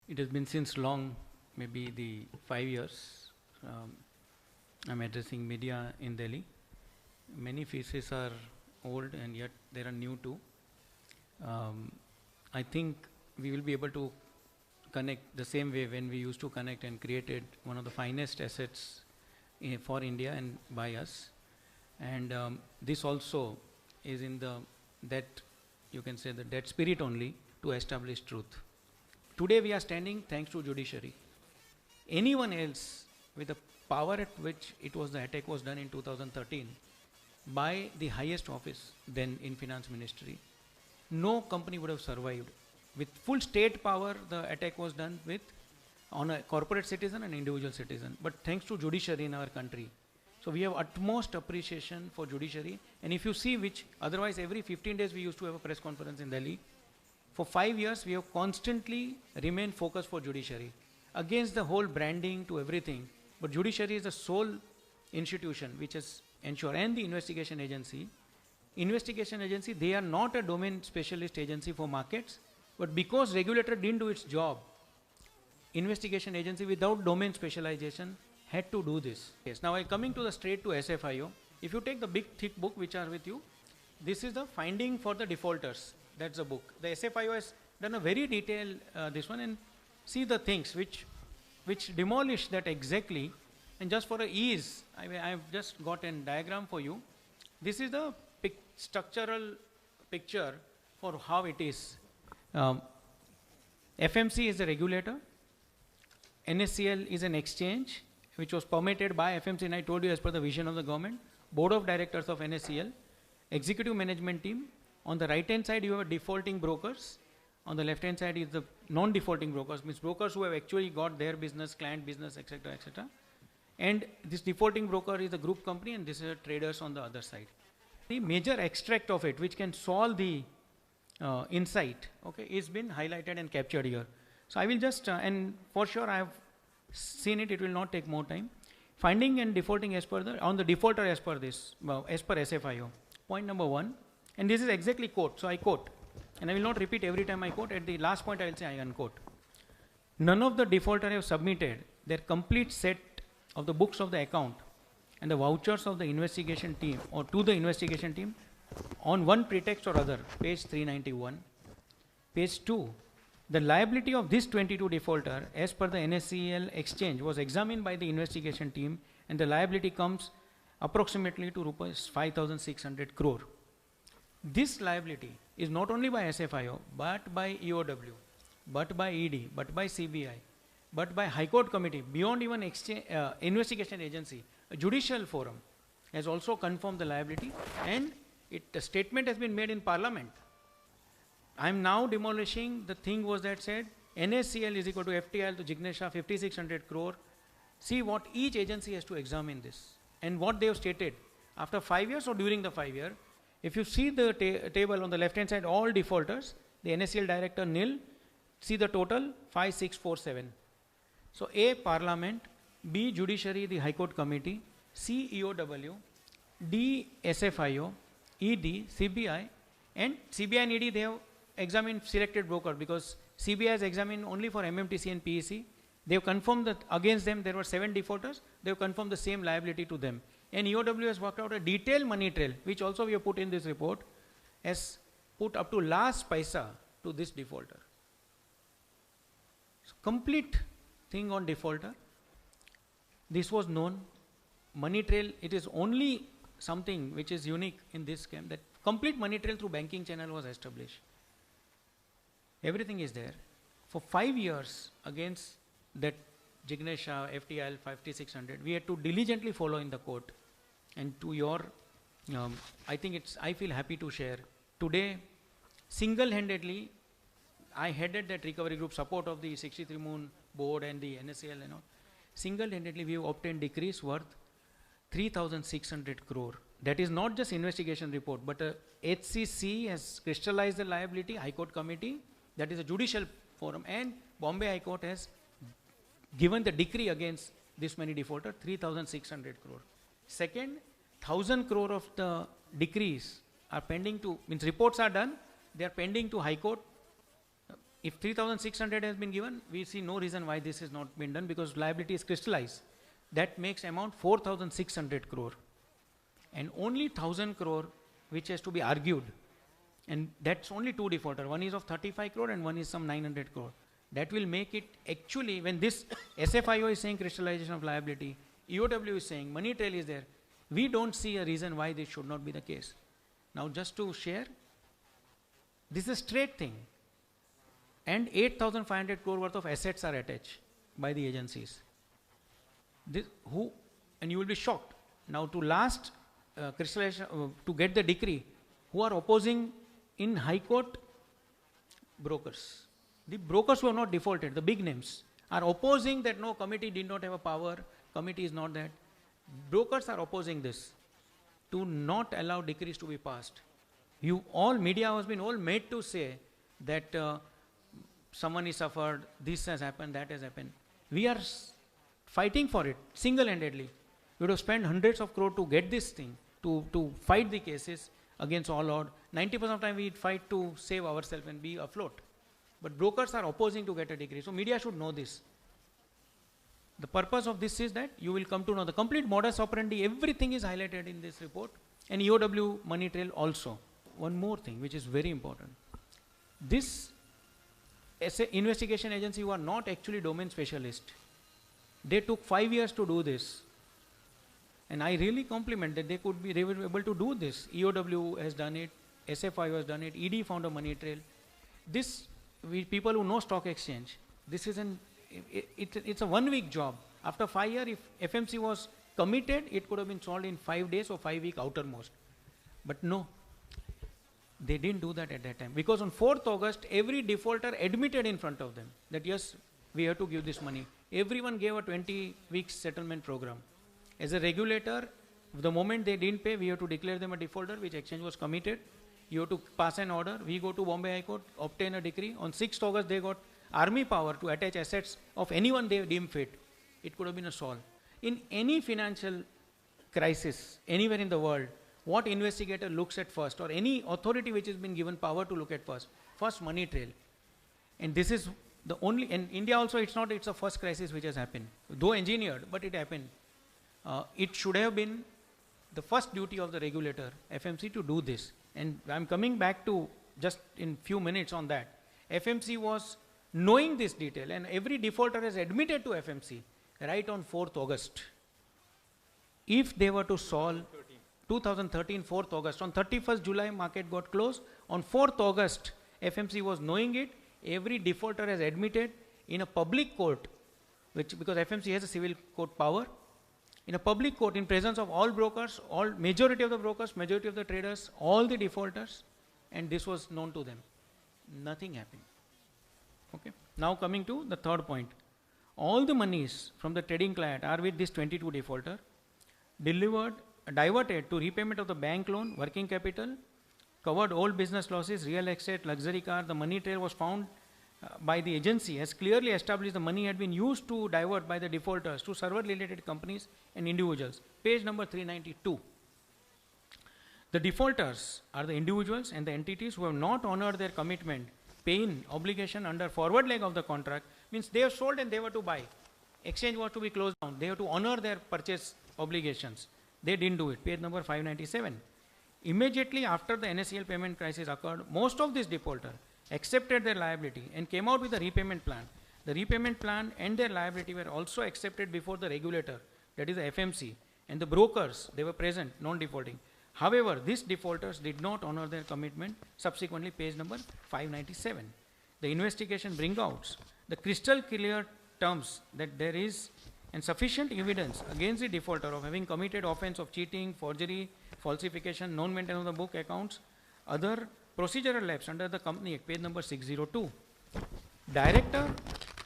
It has been since long, maybe the 5 years. I'm addressing media in Delhi. Many faces are old and yet there are new too. I think we will be able to connect the same way when we used to connect and created one of the finest assets for India and by us. And this also is in that you can say that spirit only to establish truth. Today we are standing thanks to judiciary. Anyone else with the power at which the attack was done in 2013 by the highest office then in finance ministry, no company would have survived. With full state power, the attack was done on a corporate citizen and individual citizen. But thanks to judiciary in our country, so we have utmost appreciation for judiciary. And if you see which, otherwise every 15 days we used to have a press conference in Delhi. For 5 years, we have constantly remained focused for judiciary against the whole branding to everything. But judiciary is the sole institution which is ensured, and the investigation agency. Investigation agency, they are not a domain specialist agency for markets, but because regulator didn't do its job, investigation agency without domain specialization had to do this. Yes. Now coming to the straight to SFIO. If you take the big thick book which are with you, this is the finding for the defaulters. That's the book. The SFIO has done a very detailed this one, and see the things which demolish that exactly. And just for a ease, I've just got a diagram for you. This is the structural picture for how it is. FMC is the regulator. NSCL is an exchange which was permitted by FMC, and I told you as per the vision of the government. Board of directors of NSCL, executive management team. On the right hand side you have defaulting brokers. On the left hand side is the non-defaulting brokers, means brokers who have actually got their business, client business, etc., etc. And this defaulting broker is the group company, and this is traders on the other side. The major extract of it which can solve the insight, okay, is been highlighted and captured here. So I will just, and for sure I have seen it, it will not take more time. Finding and defaulting as per on the defaulter as per this, as per SFIO. Point number 1, and this is exactly quote, so I quote, and I will not repeat every time I quote. At the last point I will say I unquote. None of the defaulter have submitted their complete set of the books of the account and the vouchers of the investigation team or to the investigation team on one pretext or other, page 391. Page 2, the liability of this 22 defaulter as per the NSCL exchange was examined by the investigation team, and the liability comes approximately to rupees 5,600 crore. This liability is not only by SFIO but by EOW, but by ED, but by CBI, but by High Court committee, beyond even investigation agency. A judicial forum has also confirmed the liability, and a statement has been made in Parliament. I am now demolishing the thing was that said NSCL is equal to FTL to Jignesh Shah 5,600 crore. See what each agency has to examine this and what they have stated after 5 years or during the 5 year. If you see the table on the left hand side, all defaulters, the NSCL director nil, see the total 5,647. So A, Parliament, B, Judiciary, the High Court Committee, C, EOW, D, SFIO, ED, CBI, and CBI and ED, they have examined selected broker, because CBI has examined only for MMTC and PEC. They have confirmed that against them there were 7 defaulters. They have confirmed the same liability to them. And EOW has worked out a detailed money trail, which also we have put in this report, has put up to last paisa to this defaulter. So complete thing on defaulter. This was known. Money trail, it is only something which is unique in this scam, that complete money trail through banking channel was established. Everything is there. For 5 years against that Jignesh Shah, FTL 5,600, we had to diligently follow in the court. And to your, I think I feel happy to share. Today, single-handedly, I headed that recovery group, support of the 63 Moon board and the NSCL and all. Single-handedly, we have obtained decrees worth 3,600 crore. That is not just investigation report, but HCC has crystallized the liability, High Court Committee, that is a judicial forum, and Bombay High Court has given the decree against this many defaulter, 3,600 crore. Second, 1,000 crore of the decrees are pending to, means reports are done, they are pending to High Court if 3,600 has been given, we see no reason why this has not been done, because liability is crystallized. That makes amount 4,600 crore. And only 1,000 crore which has to be argued. And that's only two defaulter. One is of 35 crore and one is some 900 crore. That will make it actually, when this SFIO is saying crystallization of liability, EOW is saying money trail is there, we don't see a reason why this should not be the case. Now just to share, this is a straight thing. And 8,500 crore worth of assets are attached by the agencies. And you will be shocked. Now to last crystallization, to get the decree, who are opposing in High Court? Brokers. The brokers who have not defaulted, the big names, are opposing that no, committee did not have a power, committee is not that. Brokers are opposing this to not allow decrees to be passed. You all, media has been all made to say that someone is suffered, this has happened, that has happened. We are fighting for it single-handedly. We would have spent hundreds of crore to get this thing, to fight the cases against all odds. 90% of the time we fight to save ourselves and be afloat. But brokers are opposing to get a decree. So media should know this. The purpose of this is that you will come to know the complete modus operandi, everything is highlighted in this report, and EOW money trail also. One more thing which is very important. This investigation agency who are not actually domain specialist, they took 5 years to do this. And I really compliment that they were able to do this. EOW has done it, SFIO has done it, ED found a money trail. This, people who know stock exchange, this is it's a 1 week job. After 5 years, if FMC was committed, it could have been solved in 5 days or 5 weeks outermost. But no, they didn't do that at that time. Because on 4th August, every defaulter admitted in front of them that yes, we have to give this money. Everyone gave a 20 weeks settlement program. As a regulator, the moment they didn't pay, we have to declare them a defaulter, which exchange was committed. You have to pass an order. We go to Bombay High Court, obtain a decree. On 6th August, they got army power to attach assets of anyone they deem fit. It could have been a solve. In any financial crisis, anywhere in the world, what investigator looks at first, or any authority which has been given power to look at first money trail. And this is the only, in India also it's a first crisis which has happened. Though engineered, but it happened. It should have been the first duty of the regulator, FMC, to do this. And I'm coming back to just in few minutes on that. FMC was knowing this detail, and every defaulter has admitted to FMC right on 4th August. If they were to solve 2013, 4th August, on 31st July market got closed, on 4th August FMC was knowing it, every defaulter has admitted in a public court, because FMC has a civil court power, in a public court in presence of all brokers, majority of the brokers, majority of the traders, all the defaulters, and this was known to them. Nothing happened. Okay. Now coming to the third point. All the monies from the trading client are with this 22 defaulter, diverted to repayment of the bank loan, working capital, covered all business losses, real estate, luxury car. The money trail was found by the agency has clearly established the money had been used to divert by the defaulters to server-related companies and individuals. Page number 392. The defaulters are the individuals and the entities who have not honored their commitment, paying obligation under forward leg of the contract, means they have sold and they were to buy. Exchange was to be closed down. They have to honor their purchase obligations. They didn't do it. Page number 597. Immediately after the NSCL payment crisis occurred, most of these defaulters accepted their liability and came out with a repayment plan. The repayment plan and their liability were also accepted before the regulator, that is the FMC, and the brokers, they were present, non-defaulting. However, these defaulters did not honor their commitment. Subsequently, page number 597. The investigation brings out the crystal clear terms that there is sufficient evidence against the defaulter of having committed offense of cheating, forgery, falsification, non-maintenance of the book accounts, other procedural lapse under the Company Act, page number 602. Director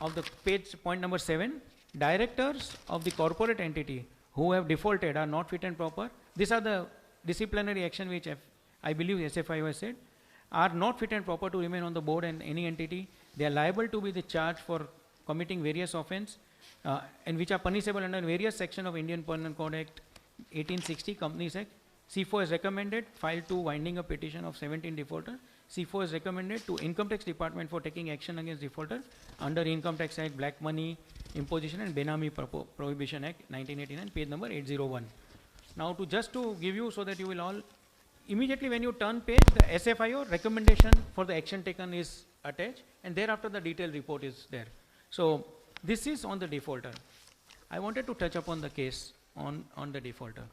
of the page, point number 7, directors of the corporate entity who have defaulted are not fit and proper. These are the disciplinary action which I believe SFIO has said, are not fit and proper to remain on the board and any entity. They are liable to be the charge for committing various offense and which are punishable under various sections of Indian Penal Code Act 1860, Companies Act. CFO has recommended file 2 winding a petition of 17 defaulters. C4 is recommended to Income Tax Department for taking action against defaulter under Income Tax Act, Black Money Imposition and Benami Prohibition Act 1989, page number 801. Now to give you so that you will all, immediately when you turn page, the SFIO recommendation for the action taken is attached, and thereafter the detailed report is there. So this is on the defaulter. I wanted to touch upon the case on the defaulter.